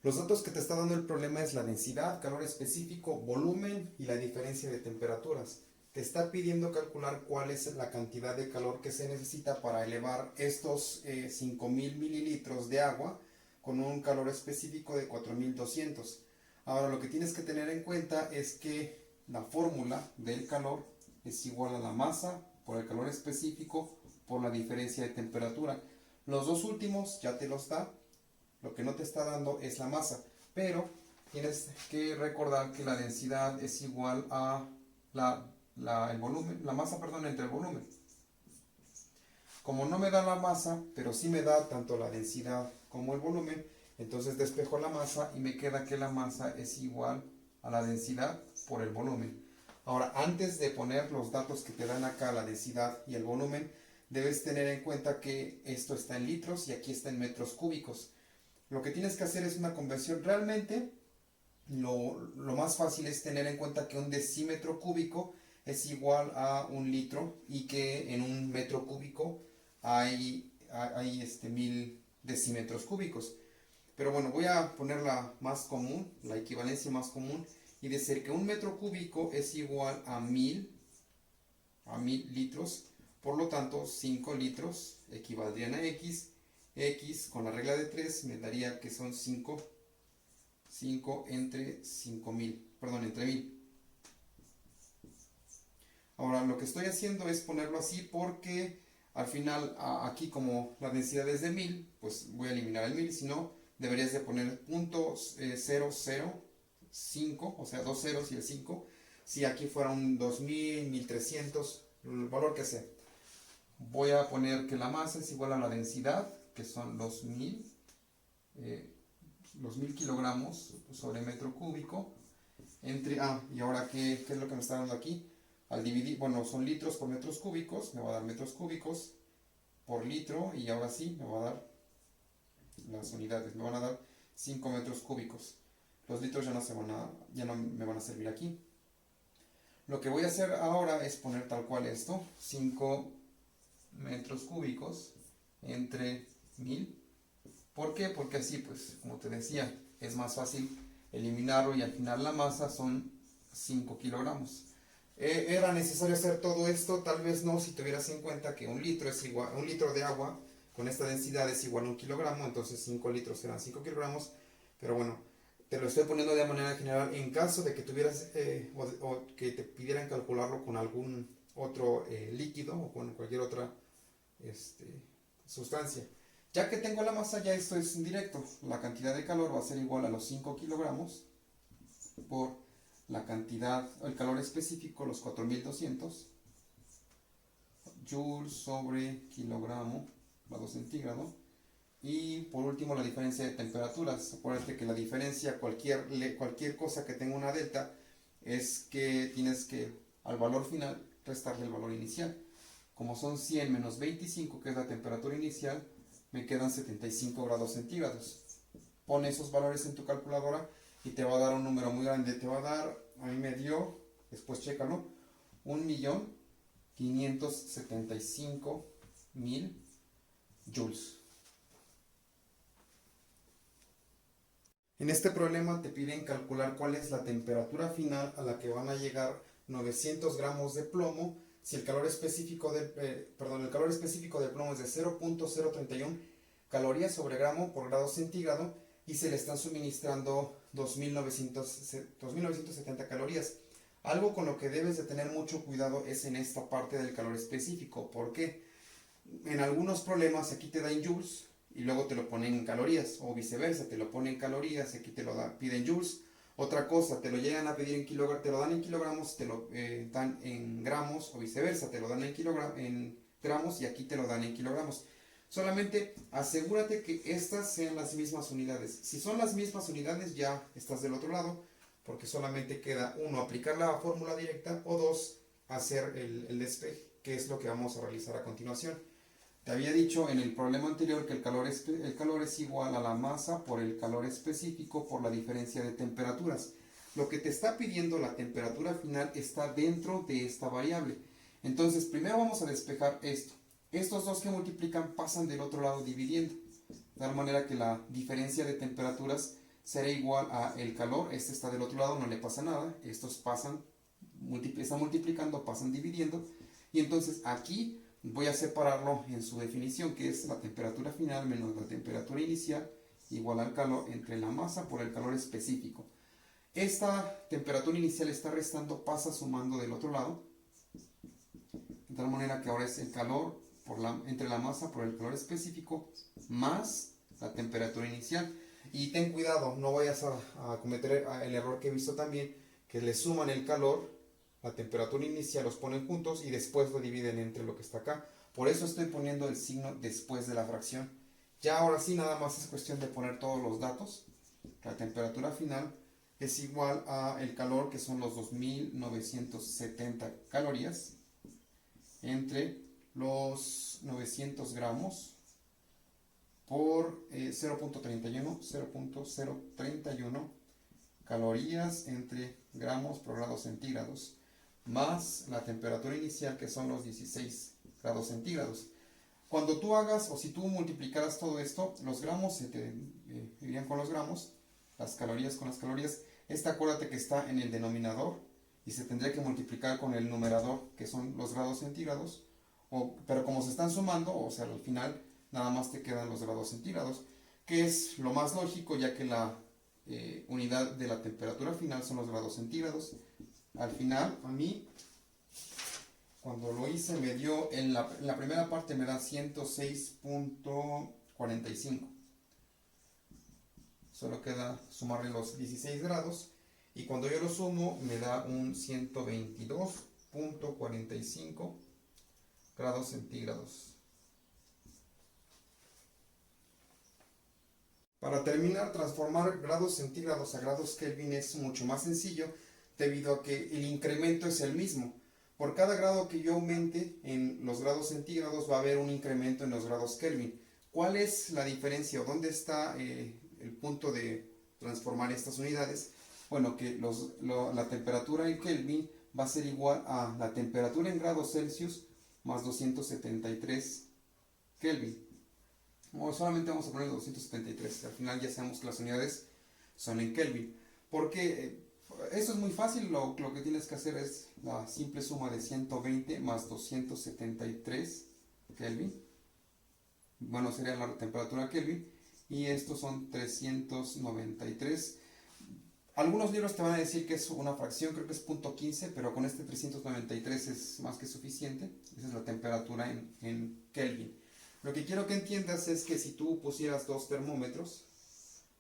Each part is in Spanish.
Los datos que te está dando el problema es la densidad, calor específico, volumen y la diferencia de temperaturas. Te está pidiendo calcular cuál es la cantidad de calor que se necesita para elevar estos 5000 mililitros de agua con un calor específico de 4200. Ahora lo que tienes que tener en cuenta es que la fórmula del calor es igual a la masa por el calor específico por la diferencia de temperatura. Los dos últimos ya te los da. Lo que no te está dando es la masa, pero tienes que recordar que la densidad es igual a el volumen, la masa, perdón, entre el volumen. Como no me da la masa, pero sí me da tanto la densidad como el volumen, entonces despejo la masa y me queda que la masa es igual a la densidad por el volumen. Ahora, antes de poner los datos que te dan acá, la densidad y el volumen, debes tener en cuenta que esto está en litros y aquí está en metros cúbicos. Lo que tienes que hacer es una conversión. Realmente lo más fácil es tener en cuenta que un decímetro cúbico es igual a un litro y que en un metro cúbico hay 1000 decímetros cúbicos. Pero bueno, voy a poner la más común, la equivalencia más común, y decir que un metro cúbico es igual a 1000 litros. Por lo tanto, 5 litros equivaldrían a X. X con la regla de 3 me daría que son 5 entre 5000, perdón, entre 1000. Ahora lo que estoy haciendo es ponerlo así porque al final aquí como la densidad es de 1000, pues voy a eliminar el 1000, si no deberías de poner .005, o sea, dos ceros y el 5, si aquí fuera un 2000, 1300, el valor que sea. Voy a poner que la masa es igual a la densidad, que son los 1000 kilogramos sobre metro cúbico, y ahora ¿qué es lo que me está dando aquí? Al dividir, bueno, son litros por metros cúbicos, me va a dar metros cúbicos por litro, y ahora sí, me va a dar las unidades, me van a dar 5 metros cúbicos. Los litros ya no me van a servir aquí. Lo que voy a hacer ahora es poner tal cual esto, 5 metros cúbicos entre 1000. ¿Por qué? Porque así, pues, como te decía, es más fácil eliminarlo y al final la masa son 5 kilogramos. ¿Era necesario hacer todo esto? Tal vez no, si tuvieras en cuenta que un litro de agua con esta densidad es igual a 1 kilogramo, entonces 5 litros serán 5 kilogramos. Pero bueno, te lo estoy poniendo de manera general en caso de que tuvieras o que te pidieran calcularlo con algún otro líquido o con cualquier otra sustancia. Ya que tengo la masa, ya esto es indirecto. La cantidad de calor va a ser igual a los 5 kilogramos por la cantidad, el calor específico, los 4200 joules sobre kilogramo grado centígrado. Y por último, la diferencia de temperaturas. Acuérdate que la diferencia, cualquier cosa que tenga una delta, es que tienes que al valor final restarle el valor inicial. Como son 100 menos 25, que es la temperatura inicial, me quedan 75 grados centígrados. Pon esos valores en tu calculadora y te va a dar un número muy grande. Te va a dar, a mí me dio, después chécalo, 1.575.000 joules. En este problema te piden calcular cuál es la temperatura final a la que van a llegar 900 gramos de plomo si el calor específico del plomo es de 0.031 calorías sobre gramo por grado centígrado y se le están suministrando 2970 calorías. Algo con lo que debes de tener mucho cuidado es en esta parte del calor específico. ¿Por qué? En algunos problemas aquí te da en joules y luego te lo ponen en calorías, o viceversa, te lo ponen en calorías y aquí te lo piden joules. Otra cosa, te lo llegan a pedir en kilogramos, te lo dan en kilogramos, te lo dan en gramos, o viceversa, te lo dan en gramos y aquí te lo dan en kilogramos. Solamente asegúrate que estas sean las mismas unidades. Si son las mismas unidades, ya estás del otro lado, porque solamente queda uno, aplicar la fórmula directa, o dos, hacer el despeje, que es lo que vamos a realizar a continuación. Te había dicho en el problema anterior que el calor es igual a la masa por el calor específico por la diferencia de temperaturas. Lo que te está pidiendo la temperatura final está dentro de esta variable. Entonces, primero vamos a despejar esto. Estos dos que multiplican pasan del otro lado dividiendo. De tal manera que la diferencia de temperaturas será igual a el calor. Este está del otro lado, no le pasa nada. Estos pasan, están multiplicando, pasan dividiendo. Y entonces aquí voy a separarlo en su definición, que es la temperatura final menos la temperatura inicial igual al calor entre la masa por el calor específico. Esta temperatura inicial está restando, pasa sumando del otro lado, de tal manera que ahora es el calor entre la masa por el calor específico más la temperatura inicial. Y ten cuidado, no vayas a cometer el error que he visto también, que le suman el calor, la temperatura inicial, los ponen juntos y después lo dividen entre lo que está acá. Por eso estoy poniendo el signo después de la fracción. Ya ahora sí, nada más es cuestión de poner todos los datos. La temperatura final es igual a el calor, que son los 2970 calorías, entre los 900 gramos por 0.31 calorías entre gramos por grados centígrados, más la temperatura inicial, que son los 16 grados centígrados. Cuando tú hagas, o si tú multiplicaras todo esto, los gramos se te irían con los gramos, las calorías con las calorías. Acuérdate que está en el denominador y se tendría que multiplicar con el numerador, que son los grados centígrados, pero como se están sumando, o sea, al final nada más te quedan los grados centígrados, que es lo más lógico, ya que la unidad de la temperatura final son los grados centígrados. Al final, a mí, cuando lo hice, me dio, en la primera parte me da 106.45. Solo queda sumarle los 16 grados. Y cuando yo lo sumo, me da un 122.45 grados centígrados. Para terminar, transformar grados centígrados a grados Kelvin es mucho más sencillo, debido a que el incremento es el mismo. Por cada grado que yo aumente en los grados centígrados, va a haber un incremento en los grados Kelvin. ¿Cuál es la diferencia o dónde está el punto de transformar estas unidades? Bueno, que la temperatura en Kelvin va a ser igual a la temperatura en grados Celsius más 273 Kelvin. O solamente vamos a poner 273, al final ya sabemos que las unidades son en Kelvin. Porque esto es muy fácil, lo que tienes que hacer es la simple suma de 120 más 273 Kelvin. Bueno, sería la temperatura Kelvin. Y estos son 393. Algunos libros te van a decir que es una fracción, creo que es 0.15, pero con este 393 es más que suficiente. Esa es la temperatura en Kelvin. Lo que quiero que entiendas es que si tú pusieras dos termómetros,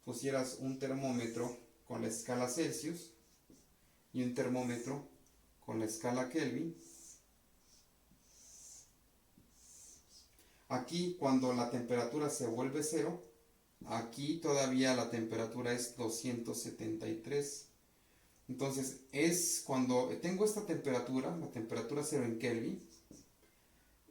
pusieras un termómetro con la escala Celsius y un termómetro con la escala Kelvin, aquí cuando la temperatura se vuelve cero, aquí todavía la temperatura es 273. Entonces es cuando tengo esta temperatura, la temperatura cero en Kelvin,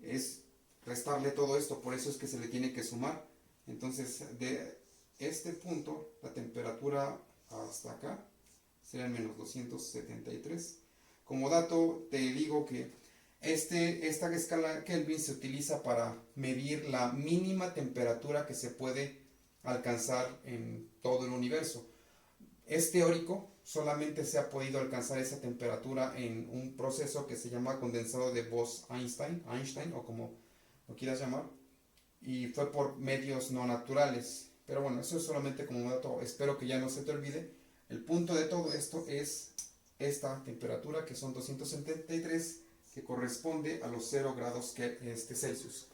es restarle todo esto, por eso es que se le tiene que sumar. Entonces de este punto, la temperatura hasta acá serían menos 273. Como dato te digo que esta escala Kelvin se utiliza para medir la mínima temperatura que se puede alcanzar en todo el universo. Es teórico, solamente se ha podido alcanzar esa temperatura en un proceso que se llama condensado de Bose-Einstein, o como lo quieras llamar, y fue por medios no naturales. Pero bueno, eso es solamente como un dato, espero que ya no se te olvide. El punto de todo esto es esta temperatura, que son 273, que corresponde a los 0 grados Celsius.